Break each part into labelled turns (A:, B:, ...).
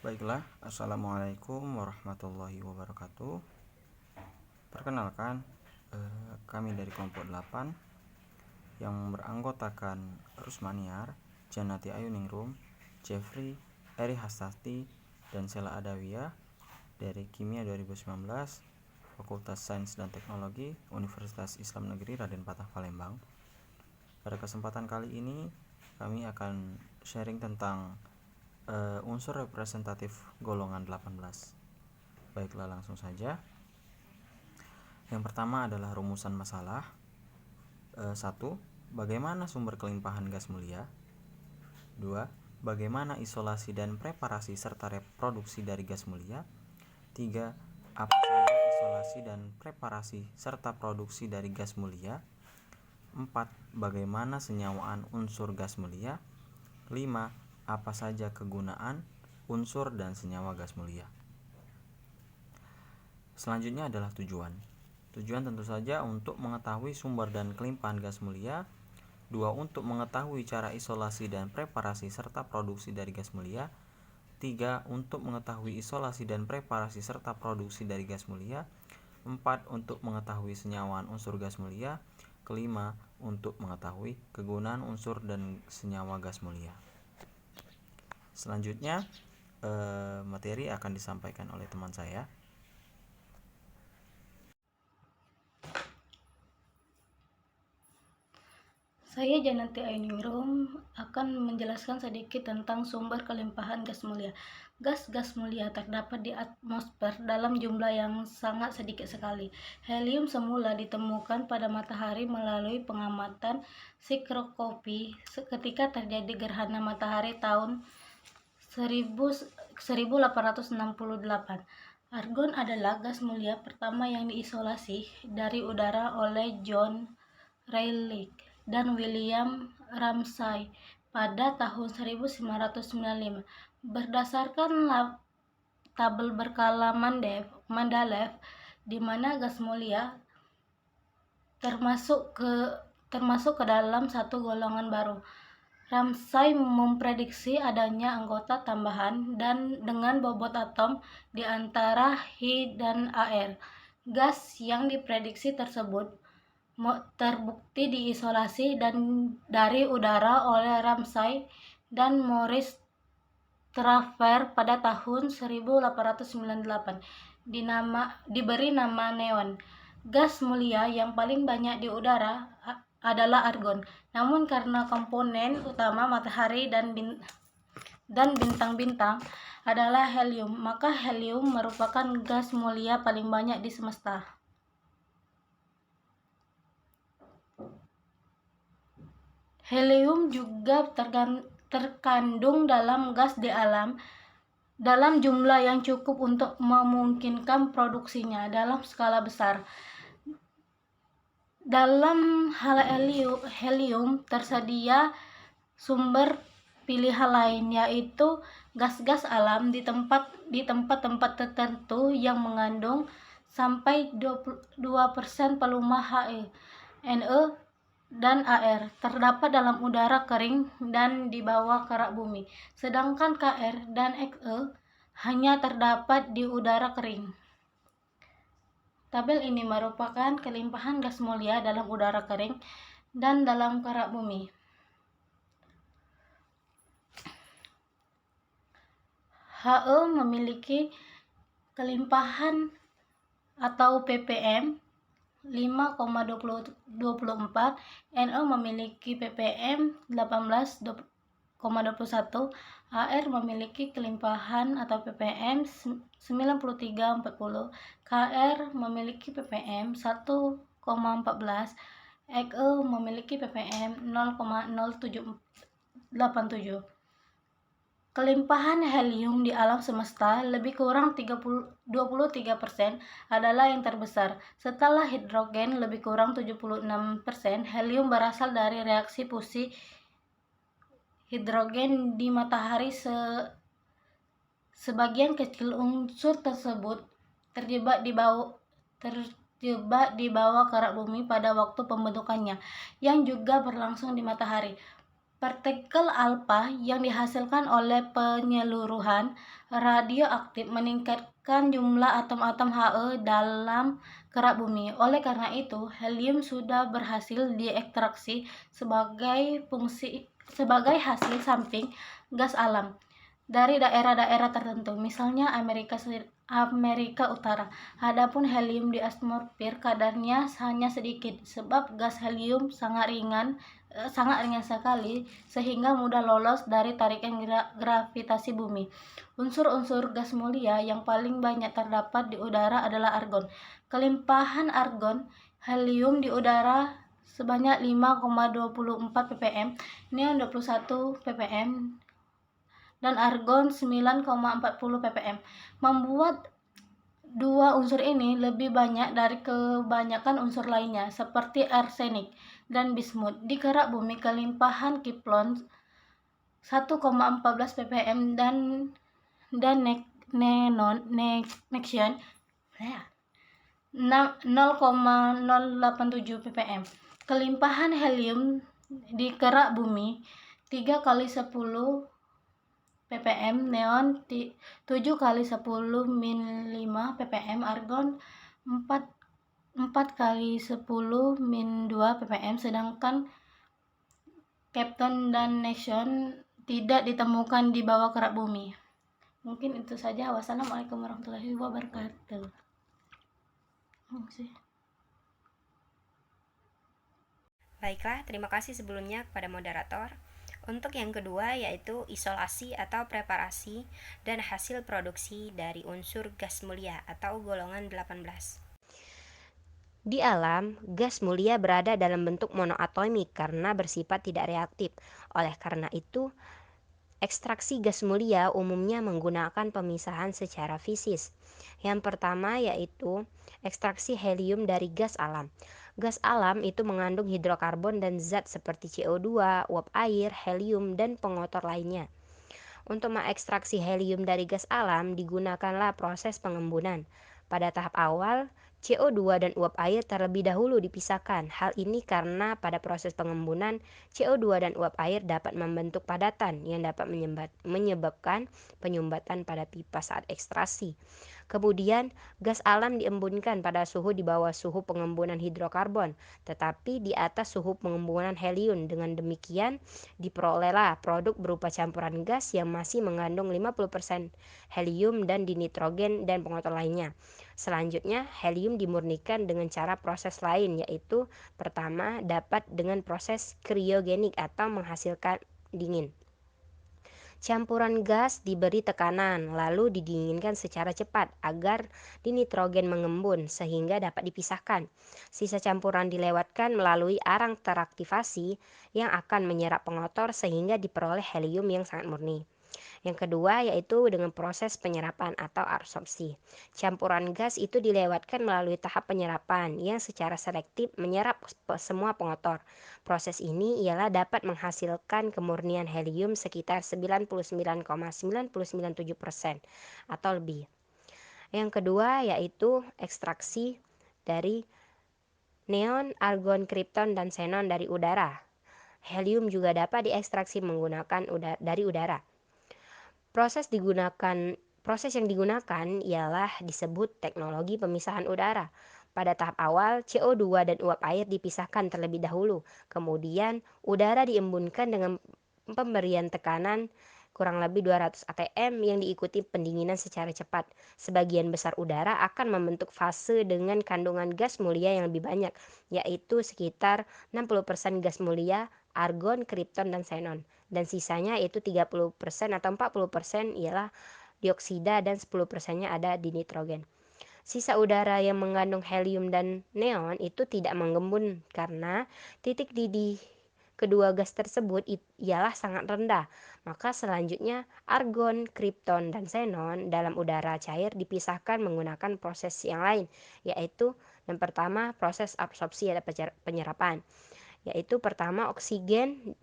A: Baiklah, Assalamualaikum warahmatullahi wabarakatuh. Perkenalkan, kami dari kelompok 8 yang beranggotakan Rusmaniar, Janati Ayuningrum, Jeffrey, Eri Hastati, dan Sela Adawiyah dari Kimia 2019, Fakultas Sains dan Teknologi, Universitas Islam Negeri Raden Patah Palembang. Pada kesempatan kali ini, kami akan sharing tentang unsur representatif golongan 18. Baiklah, langsung saja. Yang pertama adalah rumusan masalah. 1. Bagaimana sumber kelimpahan gas mulia? 2. Bagaimana isolasi dan preparasi serta reproduksi dari gas mulia? 3. Apa saja isolasi dan preparasi serta produksi dari gas mulia? 4. Bagaimana senyawaan unsur gas mulia? 5. Apa saja kegunaan unsur dan senyawa gas mulia? Selanjutnya adalah tujuan. Tujuan tentu saja untuk mengetahui sumber dan kelimpahan gas mulia. 2. Untuk mengetahui cara isolasi dan preparasi serta produksi dari gas mulia. 3. Untuk mengetahui isolasi dan preparasi serta produksi dari gas mulia. 4. Untuk mengetahui senyawaan unsur gas mulia. 5. Untuk mengetahui kegunaan unsur dan senyawa gas mulia. Selanjutnya, materi akan disampaikan oleh teman saya.
B: Saya Janati Ainingrum akan menjelaskan sedikit tentang sumber kelimpahan gas mulia. Gas mulia terdapat di atmosfer dalam jumlah yang sangat sedikit sekali. Helium semula ditemukan pada matahari melalui pengamatan spektroskopi ketika terjadi gerhana matahari tahun 1868. Argon adalah gas mulia pertama yang diisolasi dari udara oleh John Rayleigh dan William Ramsay pada tahun 1995. Berdasarkan tabel berkala Mendeleev, di mana gas mulia termasuk ke dalam satu golongan baru. Ramsay memprediksi adanya anggota tambahan dan dengan bobot atom di antara He dan Ar. Gas yang diprediksi tersebut terbukti diisolasi dari udara oleh Ramsay dan Maurice Traver pada tahun 1898. Diberi nama neon. Gas mulia yang paling banyak di udara adalah argon. Namun karena komponen utama matahari dan bintang-bintang adalah helium, maka helium merupakan gas mulia paling banyak di semesta. Helium juga terkandung dalam gas di alam dalam jumlah yang cukup untuk memungkinkan produksinya dalam skala besar. Dalam hal helium tersedia sumber pilihan lain, yaitu gas-gas alam di tempat-tempat tertentu yang mengandung sampai 2% pelumah He, Ne, dan Ar terdapat dalam udara kering dan di bawah kerak bumi, sedangkan Kr dan Xe hanya terdapat di udara kering. Tabel ini merupakan kelimpahan gas mulia dalam udara kering dan dalam kerak bumi. He memiliki kelimpahan atau ppm 5,24, Ne memiliki ppm 18,21, Ar memiliki kelimpahan atau ppm 93,40, Kr memiliki ppm 1,14, Xe memiliki ppm 0,0787. Kelimpahan helium di alam semesta lebih kurang 23% adalah yang terbesar. Setelah hidrogen lebih kurang 76%, helium berasal dari reaksi fusi hidrogen di matahari. Sebagian kecil unsur tersebut terjebak di bawah kerak bumi pada waktu pembentukannya, yang juga berlangsung di matahari. Partikel alfa yang dihasilkan oleh penyeluruhan radioaktif meningkatkan jumlah atom-atom He dalam kerak bumi. Oleh karena itu, helium sudah berhasil diekstraksi sebagai hasil samping gas alam dari daerah-daerah tertentu, misalnya Amerika Utara. Adapun helium di atmosfer kadarnya hanya sedikit, sebab gas helium sangat ringan sekali sehingga mudah lolos dari tarikan gravitasi bumi. Unsur-unsur gas mulia yang paling banyak terdapat di udara adalah argon. Kelimpahan argon helium di udara sebanyak 5,24 ppm, neon 21 ppm, dan argon 9,40 ppm, membuat dua unsur ini lebih banyak dari kebanyakan unsur lainnya seperti arsenik dan bismut. Di kerak bumi, kelimpahan kiplon 1,14 ppm dan nexion 0,087 ppm. Kelimpahan helium di kerak bumi 3 kali 10 ppm, neon 7 kali 10 min 5 ppm, argon 4 kali 10 min 2 ppm, sedangkan krypton dan nexion tidak ditemukan di bawah kerak bumi. Mungkin itu saja. Wassalamualaikum warahmatullahi wabarakatuh.
C: Baiklah, terima kasih sebelumnya kepada moderator. Untuk yang kedua yaitu isolasi atau preparasi dan hasil produksi dari unsur gas mulia atau golongan 18. Di alam, gas mulia berada dalam bentuk monoatomik karena bersifat tidak reaktif. Oleh karena itu, ekstraksi gas mulia umumnya menggunakan pemisahan secara fisis. Yang pertama yaitu ekstraksi helium dari gas alam. Gas alam itu mengandung hidrokarbon dan zat seperti CO2, uap air, helium, dan pengotor lainnya. Untuk mengekstraksi helium dari gas alam digunakanlah proses pengembunan. Pada tahap awal, CO2 dan uap air terlebih dahulu dipisahkan. Hal ini karena pada proses pengembunan, CO2 dan uap air dapat membentuk padatan yang dapat menyebabkan penyumbatan pada pipa saat ekstraksi. Kemudian, gas alam diembunkan pada suhu di bawah suhu pengembunan hidrokarbon, tetapi di atas suhu pengembunan helium. Dengan demikian, diperolehlah produk berupa campuran gas yang masih mengandung 50% helium dan dinitrogen dan pengotor lainnya. Selanjutnya, helium dimurnikan dengan cara proses lain, yaitu pertama dapat dengan proses kriogenik atau menghasilkan dingin. Campuran gas diberi tekanan lalu didinginkan secara cepat agar dinitrogen mengembun sehingga dapat dipisahkan. Sisa campuran dilewatkan melalui arang teraktivasi yang akan menyerap pengotor sehingga diperoleh helium yang sangat murni. Yang kedua yaitu dengan proses penyerapan atau absorpsi. Campuran gas itu dilewatkan melalui tahap penyerapan yang secara selektif menyerap semua pengotor. Proses ini ialah dapat menghasilkan kemurnian helium sekitar 99,997% atau lebih. Yang kedua yaitu ekstraksi dari neon, argon, krypton, dan xenon dari udara. Helium juga dapat diekstraksi menggunakan dari udara. Proses yang digunakan ialah disebut teknologi pemisahan udara. Pada tahap awal, CO2 dan uap air dipisahkan terlebih dahulu. Kemudian, udara diembunkan dengan pemberian tekanan kurang lebih 200 atm yang diikuti pendinginan secara cepat. Sebagian besar udara akan membentuk fase dengan kandungan gas mulia yang lebih banyak, yaitu sekitar 60% gas mulia, argon, krypton, dan xenon. Dan sisanya yaitu 30% atau 40% ialah dioksida dan 10%-nya ada di nitrogen. Sisa udara yang mengandung helium dan neon itu tidak menggembun karena titik didih kedua gas tersebut ialah sangat rendah. Maka selanjutnya argon, krypton, dan xenon dalam udara cair dipisahkan menggunakan proses yang lain, yaitu yang pertama proses absorpsi atau penyerapan, yaitu pertama oksigen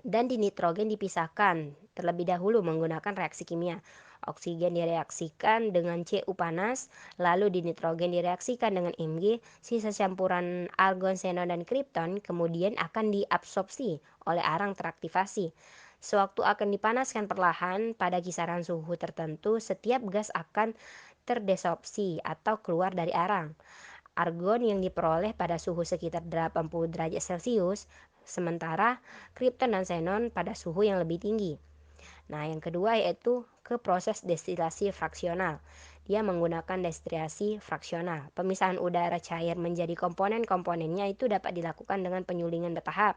C: dan di nitrogen dipisahkan terlebih dahulu menggunakan reaksi kimia. Oksigen direaksikan dengan Cu panas, lalu di nitrogen direaksikan dengan Mg, sisa campuran argon, xenon, dan kripton kemudian akan diabsorpsi oleh arang teraktivasi. Sewaktu akan dipanaskan perlahan pada kisaran suhu tertentu, setiap gas akan terdesorpsi atau keluar dari arang. Argon yang diperoleh pada suhu sekitar 80 derajat Celcius, sementara kripton dan xenon pada suhu yang lebih tinggi. Nah, yang kedua yaitu ke proses destilasi fraksional. Dia menggunakan destilasi fraksional. Pemisahan udara cair menjadi komponen-komponennya itu dapat dilakukan dengan penyulingan bertahap.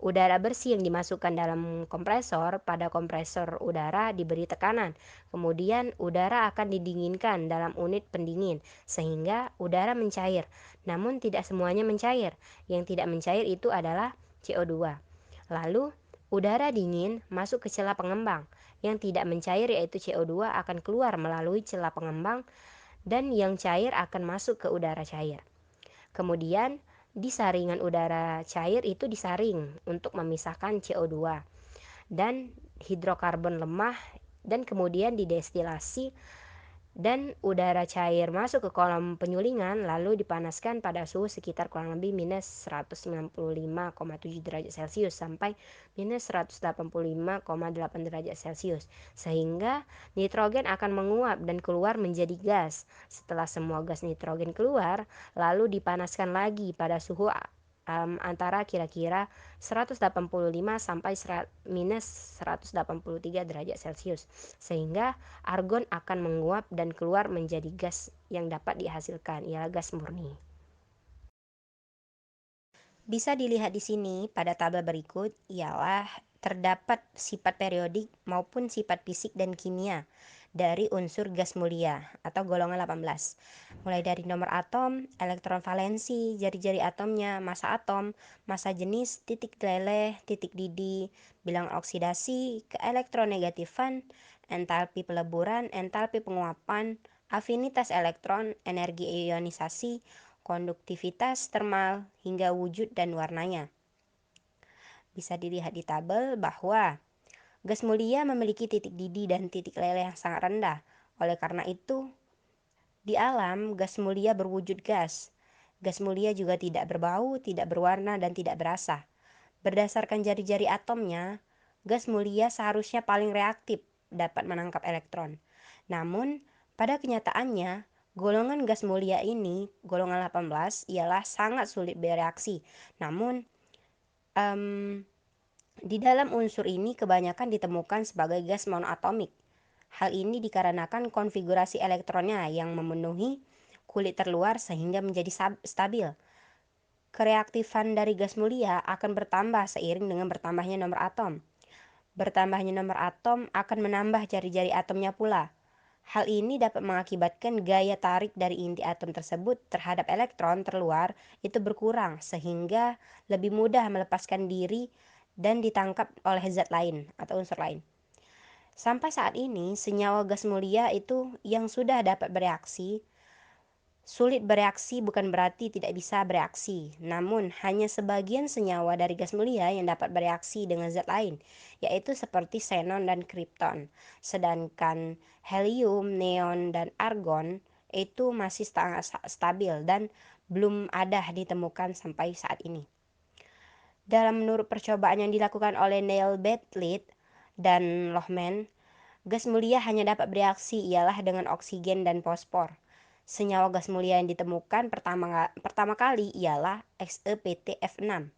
C: Udara bersih yang dimasukkan dalam kompresor, pada kompresor udara diberi tekanan. Kemudian udara akan didinginkan dalam unit pendingin sehingga udara mencair. Namun tidak semuanya mencair. Yang tidak mencair itu adalah CO2. Lalu udara dingin masuk ke celah pengembang. Yang tidak mencair yaitu CO2 akan keluar melalui celah pengembang dan yang cair akan masuk ke udara cair. Kemudian di saringan udara cair itu disaring untuk memisahkan CO2 dan hidrokarbon lemah dan kemudian didestilasi dan udara cair masuk ke kolom penyulingan lalu dipanaskan pada suhu sekitar kurang lebih minus 195,7 derajat Celcius sampai minus 185,8 derajat Celcius sehingga nitrogen akan menguap dan keluar menjadi gas. Setelah semua gas nitrogen keluar lalu dipanaskan lagi pada suhu antara kira-kira 185 sampai minus 183 derajat Celcius sehingga argon akan menguap dan keluar menjadi gas yang dapat dihasilkan, ialah gas murni. Bisa dilihat di sini pada tabel berikut ialah terdapat sifat periodik maupun sifat fisik dan kimia dari unsur gas mulia atau golongan 18. Mulai dari nomor atom, elektron valensi, jari-jari atomnya, massa atom, massa jenis, titik leleh, titik didih, bilangan oksidasi, keelektronegatifan, entalpi peleburan, entalpi penguapan, afinitas elektron, energi ionisasi, konduktivitas termal, hingga wujud dan warnanya. Bisa dilihat di tabel bahwa gas mulia memiliki titik didih dan titik leleh yang sangat rendah. Oleh karena itu, di alam gas mulia berwujud gas. Gas mulia juga tidak berbau, tidak berwarna, dan tidak berasa. Berdasarkan jari-jari atomnya, gas mulia seharusnya paling reaktif, dapat menangkap elektron. Namun, pada kenyataannya, golongan gas mulia ini, golongan 18, ialah sangat sulit bereaksi. Namun, di dalam unsur ini kebanyakan ditemukan sebagai gas monoatomik. Hal ini dikarenakan konfigurasi elektronnya yang memenuhi kulit terluar sehingga menjadi stabil. Kereaktifan dari gas mulia akan bertambah seiring dengan bertambahnya nomor atom. Bertambahnya nomor atom akan menambah jari-jari atomnya pula. Hal ini dapat mengakibatkan gaya tarik dari inti atom tersebut terhadap elektron terluar itu berkurang sehingga lebih mudah melepaskan diri dan ditangkap oleh zat lain atau unsur lain. Sampai saat ini, senyawa gas mulia itu yang sudah dapat bereaksi. Sulit bereaksi bukan berarti tidak bisa bereaksi, namun hanya sebagian senyawa dari gas mulia yang dapat bereaksi dengan zat lain, yaitu seperti xenon dan kripton. Sedangkan helium, neon, dan argon itu masih sangat stabil dan belum ada ditemukan sampai saat ini. Menurut percobaan yang dilakukan oleh Neil Bartlett dan Lohmann, gas mulia hanya dapat bereaksi ialah dengan oksigen dan fosfor. Senyawa gas mulia yang ditemukan pertama kali ialah XePtF6.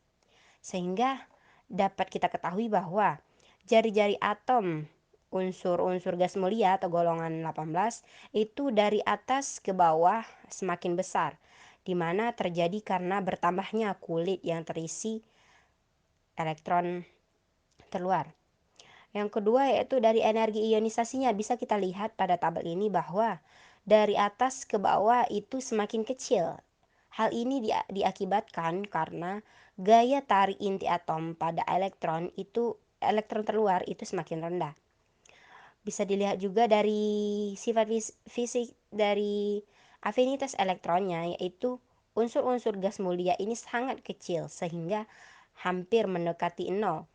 C: Sehingga dapat kita ketahui bahwa jari-jari atom unsur-unsur gas mulia atau golongan 18 itu dari atas ke bawah semakin besar, di mana terjadi karena bertambahnya kulit yang terisi elektron terluar. Yang kedua yaitu dari energi ionisasinya. Bisa kita lihat pada tabel ini bahwa dari atas ke bawah itu semakin kecil. Hal ini diakibatkan karena gaya tarik inti atom pada elektron terluar itu semakin rendah. Bisa dilihat juga dari sifat fisik dari afinitas elektronnya, yaitu unsur-unsur gas mulia ini sangat kecil sehingga hampir mendekati nol.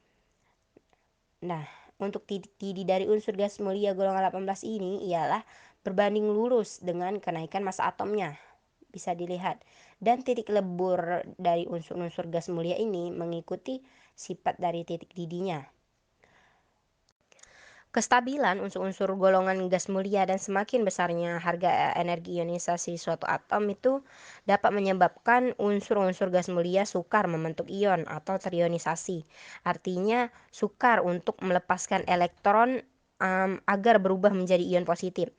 C: Nah, untuk titik didih dari unsur gas mulia golongan 18 ini ialah berbanding lurus dengan kenaikan massa atomnya. Bisa dilihat. Dan titik lebur dari unsur-unsur gas mulia ini mengikuti sifat dari titik didihnya. Kestabilan unsur-unsur golongan gas mulia dan semakin besarnya harga energi ionisasi suatu atom itu dapat menyebabkan unsur-unsur gas mulia sukar membentuk ion atau terionisasi. Artinya sukar untuk melepaskan elektron agar berubah menjadi ion positif.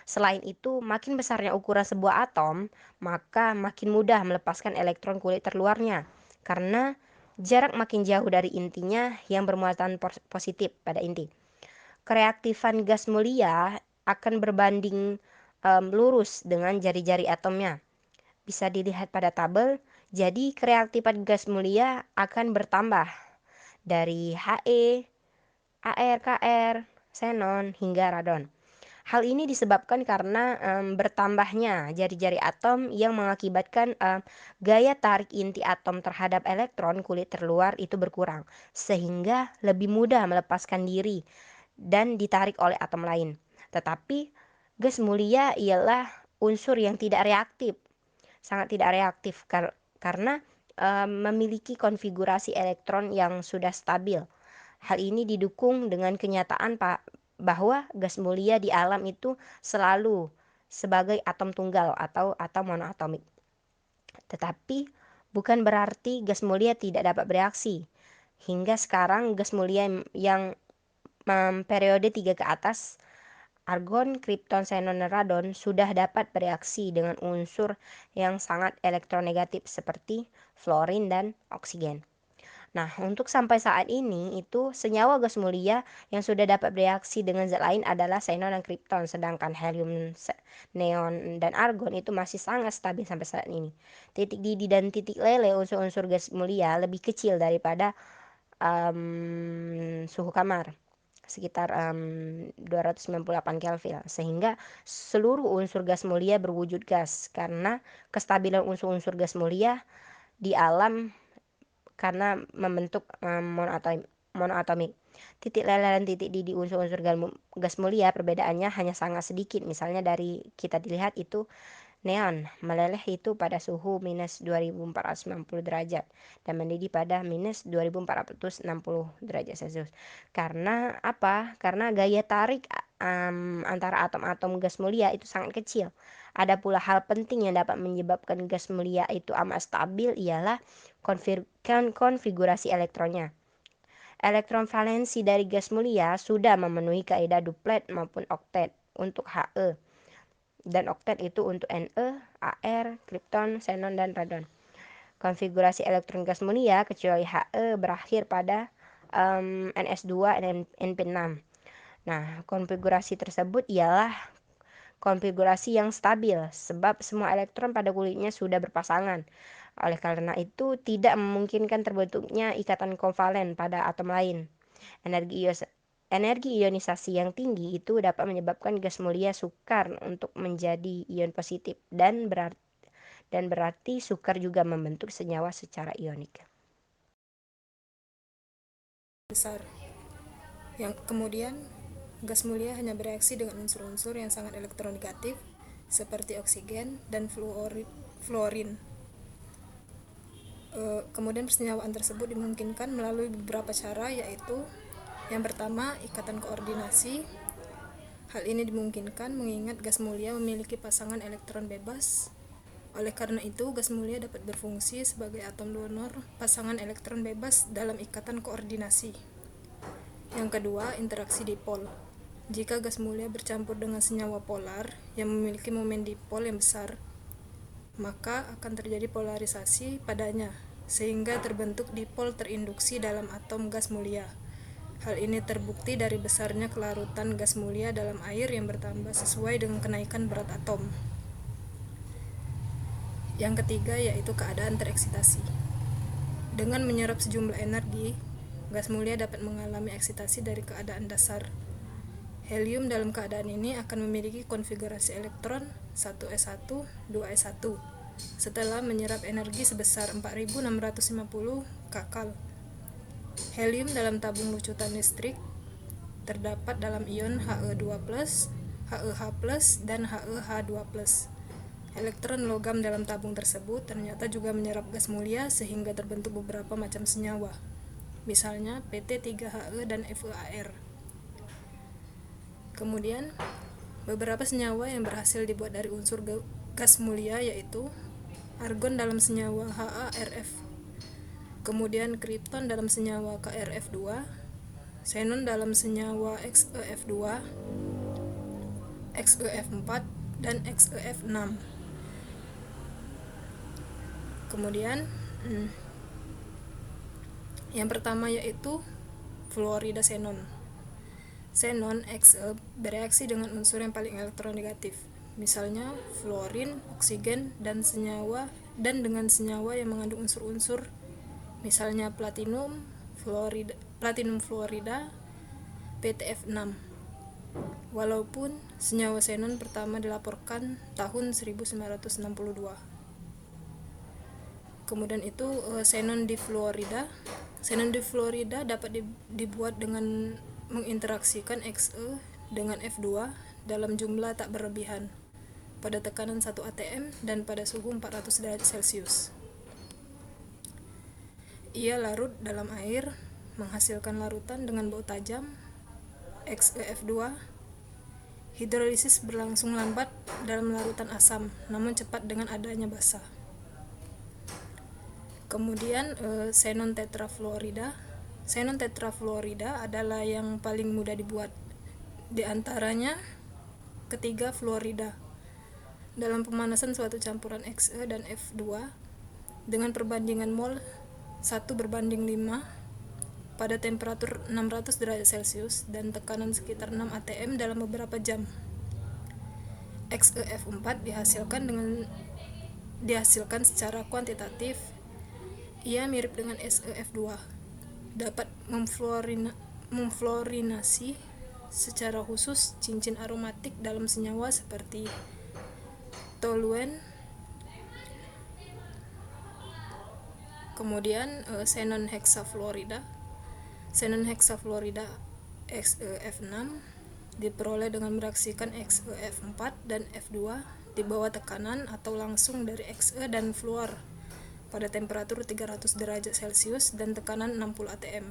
C: Selain itu, makin besarnya ukuran sebuah atom, maka makin mudah melepaskan elektron kulit terluarnya. Karena jarak makin jauh dari intinya yang bermuatan positif pada inti. Kereaktifan gas mulia akan berbanding lurus dengan jari-jari atomnya. Bisa dilihat pada tabel, jadi kereaktifan gas mulia akan bertambah dari He, Ar, Kr, xenon, hingga radon. Hal ini disebabkan karena bertambahnya jari-jari atom yang mengakibatkan gaya tarik inti atom terhadap elektron kulit terluar itu berkurang, sehingga lebih mudah melepaskan diri dan ditarik oleh atom lain. Tetapi gas mulia ialah unsur yang tidak reaktif, sangat tidak reaktif karena memiliki konfigurasi elektron yang sudah stabil. Hal ini didukung dengan kenyataan bahwa gas mulia di alam itu selalu sebagai atom tunggal atau atom monoatomik. Tetapi bukan berarti gas mulia tidak dapat bereaksi. Hingga sekarang gas mulia yang periode 3 ke atas, argon, kripton, xenon, dan radon sudah dapat bereaksi dengan unsur yang sangat elektronegatif seperti fluorin dan oksigen. Nah, untuk sampai saat ini itu senyawa gas mulia yang sudah dapat bereaksi dengan zat lain adalah xenon dan kripton, sedangkan helium, neon, dan argon itu masih sangat stabil sampai saat ini. Titik didih dan titik lele unsur-unsur gas mulia lebih kecil daripada suhu kamar, sekitar 298 Kelvin, sehingga seluruh unsur gas mulia berwujud gas karena kestabilan unsur-unsur gas mulia di alam karena membentuk monoatomik. Titik lele dan titik didih unsur-unsur gas mulia perbedaannya hanya sangat sedikit. Misalnya dari kita dilihat itu neon meleleh itu pada suhu minus 2490 derajat dan mendidih pada minus 2460 derajat Celcius. Karena apa? Karena gaya tarik antara atom-atom gas mulia itu sangat kecil. Ada pula hal penting yang dapat menyebabkan gas mulia itu amat stabil ialah konfigurasi elektronnya. Elektron valensi dari gas mulia sudah memenuhi kaidah duplet maupun oktet untuk He, dan oktet itu untuk Ne, Ar, kripton, xenon, dan radon. Konfigurasi elektron gas mulia kecuali He berakhir pada Ns2 dan Np6. Nah, konfigurasi tersebut ialah konfigurasi yang stabil sebab semua elektron pada kulitnya sudah berpasangan. Oleh karena itu, tidak memungkinkan terbentuknya ikatan kovalen pada atom lain. Energi ionisasi yang tinggi itu dapat menyebabkan gas mulia sukar untuk menjadi ion positif dan berarti sukar juga membentuk senyawa secara ionik.
D: Besar. Yang kemudian gas mulia hanya bereaksi dengan unsur-unsur yang sangat elektronegatif seperti oksigen dan fluorin. Kemudian persenyawaan tersebut dimungkinkan melalui beberapa cara, yaitu yang pertama, ikatan koordinasi. Hal ini dimungkinkan mengingat gas mulia memiliki pasangan elektron bebas. Oleh karena itu, gas mulia dapat berfungsi sebagai atom donor pasangan elektron bebas dalam ikatan koordinasi. Yang kedua, interaksi dipol. Jika gas mulia bercampur dengan senyawa polar yang memiliki momen dipol yang besar, maka akan terjadi polarisasi padanya, sehingga terbentuk dipol terinduksi dalam atom gas mulia. Hal ini terbukti dari besarnya kelarutan gas mulia dalam air yang bertambah sesuai dengan kenaikan berat atom. Yang ketiga yaitu keadaan tereksitasi. Dengan menyerap sejumlah energi, gas mulia dapat mengalami eksitasi dari keadaan dasar. Helium dalam keadaan ini akan memiliki konfigurasi elektron 1s1, 2s1 setelah menyerap energi sebesar 4650 kcal. Helium dalam tabung lucutan listrik terdapat dalam ion He2+, HeH+, dan HeH2+. Elektron logam dalam tabung tersebut ternyata juga menyerap gas mulia sehingga terbentuk beberapa macam senyawa, misalnya Pt3He dan FeAr. Kemudian, beberapa senyawa yang berhasil dibuat dari unsur gas mulia yaitu argon dalam senyawa HaRF, kemudian kripton dalam senyawa KrF2, xenon dalam senyawa XeF2, XeF4, dan XeF6. Kemudian yang pertama yaitu fluorida xenon. Xenon Xe bereaksi dengan unsur yang paling elektronegatif, misalnya fluorin, oksigen, dan dengan senyawa yang mengandung unsur-unsur, misalnya platinum fluorida, PtF6. Walaupun senyawa xenon pertama dilaporkan tahun 1962. Kemudian itu xenon difluorida. Xenon difluorida dapat dibuat dengan menginteraksikan Xe dengan F2 dalam jumlah tak berlebihan pada tekanan 1 atm dan pada suhu 400 derajat Celcius. Ia larut dalam air, menghasilkan larutan dengan bau tajam, XeF2. Hidrolisis berlangsung lambat dalam larutan asam, namun cepat dengan adanya basa. Kemudian xenon tetrafluorida. Xenon tetrafluorida adalah yang paling mudah dibuat. Di antaranya ketiga fluorida. Dalam pemanasan suatu campuran Xe dan F2 dengan perbandingan mol 1:5 pada temperatur 600 derajat Celcius dan tekanan sekitar 6 atm dalam beberapa jam. XeF4 dihasilkan secara kuantitatif. Ia mirip dengan SeF2, dapat memfluorinasi secara khusus cincin aromatik dalam senyawa seperti toluen. Kemudian xenon hexafluorida. Xenon hexafluorida XeF6 diperoleh dengan mereaksikan XeF4 dan F2 di bawah tekanan atau langsung dari Xe dan fluor pada temperatur 300 derajat Celcius dan tekanan 60 atm.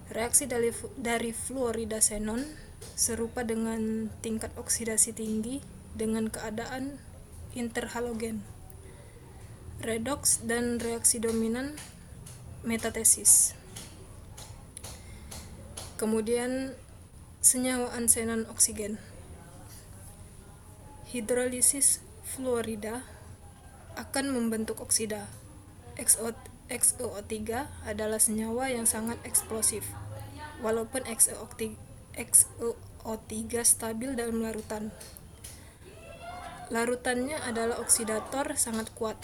D: Reaksi dari fluorida xenon serupa dengan tingkat oksidasi tinggi dengan keadaan interhalogen, redoks, dan reaksi dominan metatesis. Kemudian senyawaan xenon oksigen. Hidrolisis fluorida akan membentuk oksida. XeO3 adalah senyawa yang sangat eksplosif, walaupun XeO3 stabil dalam larutan. Larutannya adalah oksidator sangat kuat.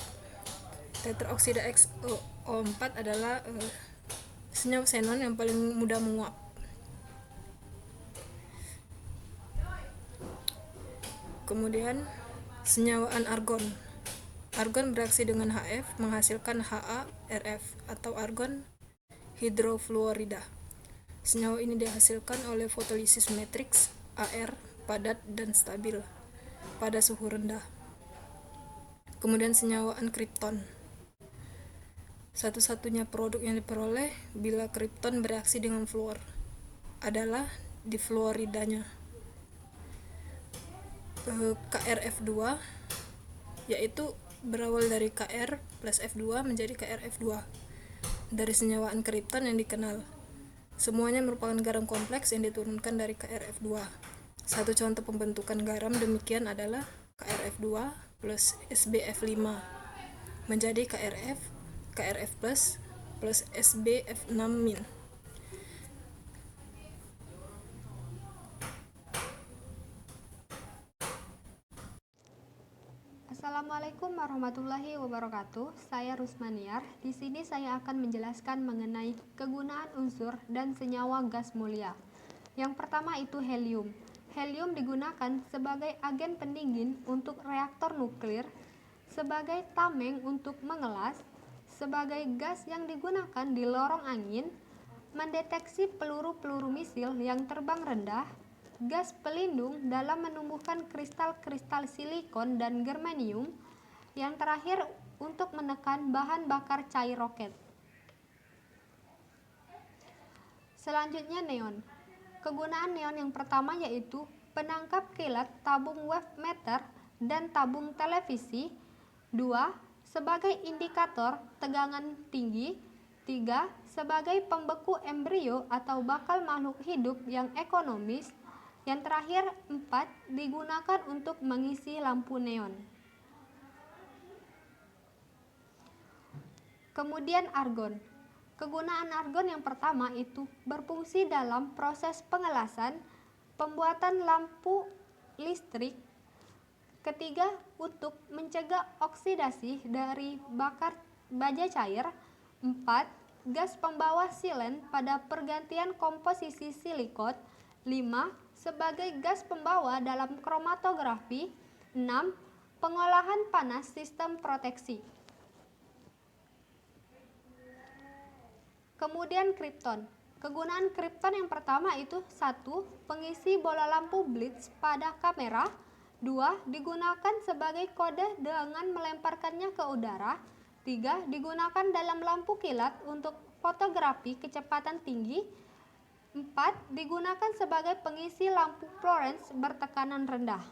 D: Tetraoksida XeO4 adalah senyawa xenon yang paling mudah menguap. Kemudian senyawaan argon. Argon bereaksi dengan Hf menghasilkan HaRF atau argon hidrofluorida. Senyawa ini dihasilkan oleh fotolisis matriks Ar padat dan stabil pada suhu rendah. Kemudian senyawaan kripton. Satu-satunya produk yang diperoleh bila kripton bereaksi dengan fluor adalah difluoridanya. KrF2 yaitu berawal dari Kr plus F2 menjadi KrF2 dari senyawaan kripton yang dikenal. Semuanya merupakan garam kompleks yang diturunkan dari KrF2. Satu contoh pembentukan garam demikian adalah KrF2 plus SbF5 menjadi KrF plus SbF6-.
E: Assalamualaikum warahmatullahi wabarakatuh. Saya Rusmaniar. Di sini saya akan menjelaskan mengenai kegunaan unsur dan senyawa gas mulia. Yang pertama itu helium. Helium digunakan sebagai agen pendingin untuk reaktor nuklir, sebagai tameng untuk mengelas, sebagai gas yang digunakan di lorong angin, mendeteksi peluru-peluru misil yang terbang rendah, gas pelindung dalam menumbuhkan kristal-kristal silikon dan germanium, yang terakhir untuk menekan bahan bakar cair roket. Selanjutnya neon. Kegunaan neon yang pertama yaitu penangkap kilat tabung wave meter dan tabung televisi. 2. Sebagai indikator tegangan tinggi. 3. Sebagai pembeku embrio atau bakal makhluk hidup yang ekonomis. Yang terakhir 4. Digunakan untuk mengisi lampu neon. Kemudian argon. Kegunaan argon yang pertama itu berfungsi dalam proses pengelasan, pembuatan lampu listrik. Ketiga, untuk mencegah oksidasi dari bakar baja cair. 4. Gas pembawa silen pada pergantian komposisi silikon. 5. Sebagai gas pembawa dalam kromatografi. 6. Pengolahan panas sistem proteksi. Kemudian kripton. Kegunaan kripton yang pertama itu 1. Pengisi bola lampu blitz pada kamera. 2. Digunakan sebagai kode dengan melemparkannya ke udara. 3. Digunakan dalam lampu kilat untuk fotografi kecepatan tinggi. 4. Digunakan sebagai pengisi lampu fluorescence bertekanan rendah.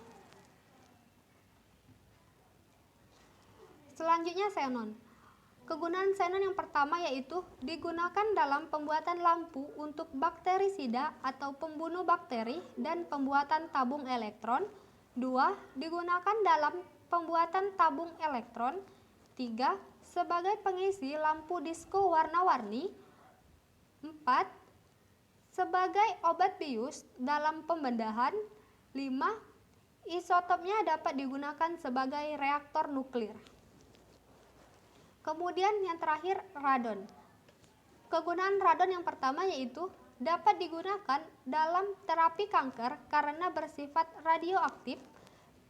E: Selanjutnya xenon. Kegunaan xenon yang pertama yaitu digunakan dalam pembuatan lampu untuk bakterisida atau pembunuh bakteri dan pembuatan tabung elektron. 2. Digunakan dalam pembuatan tabung elektron. 3. Sebagai pengisi lampu disko warna-warni. 4. Sebagai obat bius dalam pembedahan. 5. Isotopnya dapat digunakan sebagai reaktor nuklir. Kemudian yang terakhir radon. Kegunaan radon yang pertama yaitu dapat digunakan dalam terapi kanker karena bersifat radioaktif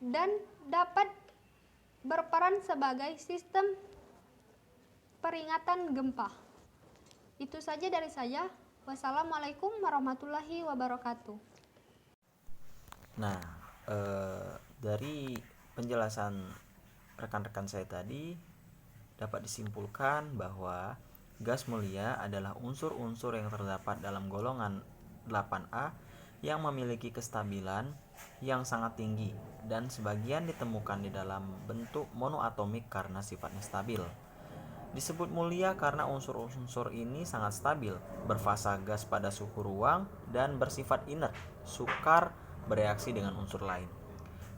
E: dan dapat berperan sebagai sistem peringatan gempa. Itu saja dari saya. Wassalamualaikum warahmatullahi wabarakatuh.
A: Nah, dari penjelasan rekan-rekan saya tadi dapat disimpulkan bahwa gas mulia adalah unsur-unsur yang terdapat dalam golongan 8A yang memiliki kestabilan yang sangat tinggi dan sebagian ditemukan di dalam bentuk monoatomik karena sifatnya stabil. Disebut mulia karena unsur-unsur ini sangat stabil, berfasa gas pada suhu ruang dan bersifat inert, sukar bereaksi dengan unsur lain.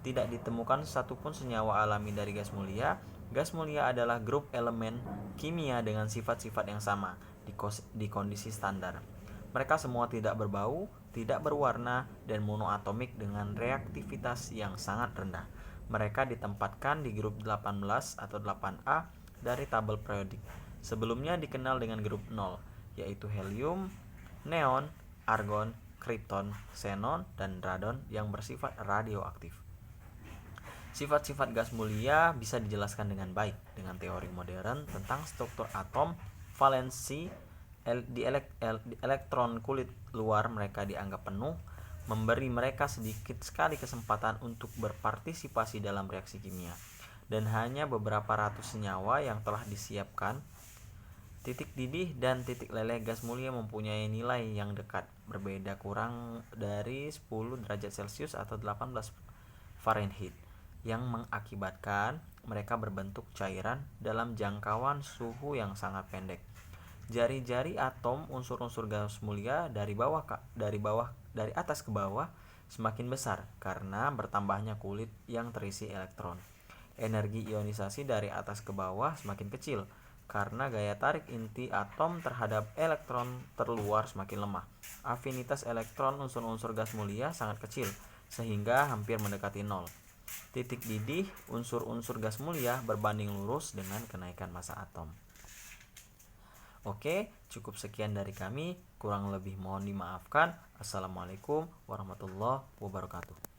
A: Tidak ditemukan satupun senyawa alami dari gas mulia. Gas mulia adalah grup elemen kimia dengan sifat-sifat yang sama di kondisi standar. Mereka semua tidak berbau, tidak berwarna, dan monoatomik dengan reaktivitas yang sangat rendah. Mereka ditempatkan di grup 18 atau 8A dari tabel periodik. Sebelumnya dikenal dengan grup 0, yaitu helium, neon, argon, kripton, xenon, dan radon yang bersifat radioaktif. Sifat-sifat gas mulia bisa dijelaskan dengan baik dengan teori modern tentang struktur atom, valensi, di elektron kulit luar mereka dianggap penuh, memberi mereka sedikit sekali kesempatan untuk berpartisipasi dalam reaksi kimia, dan hanya beberapa ratus senyawa yang telah disiapkan. Titik didih dan titik leleh gas mulia mempunyai nilai yang dekat, berbeda kurang dari 10 derajat Celcius atau 18 Fahrenheit. Yang mengakibatkan mereka berbentuk cairan dalam jangkauan suhu yang sangat pendek. Jari-jari atom unsur-unsur gas mulia dari atas ke bawah semakin besar karena bertambahnya kulit yang terisi elektron. Energi ionisasi dari atas ke bawah semakin kecil karena gaya tarik inti atom terhadap elektron terluar semakin lemah. Afinitas elektron unsur-unsur gas mulia sangat kecil sehingga hampir mendekati nol. Titik didih unsur-unsur gas mulia berbanding lurus dengan kenaikan massa atom. Oke, cukup sekian dari kami. Kurang lebih mohon dimaafkan. Assalamualaikum warahmatullahi wabarakatuh.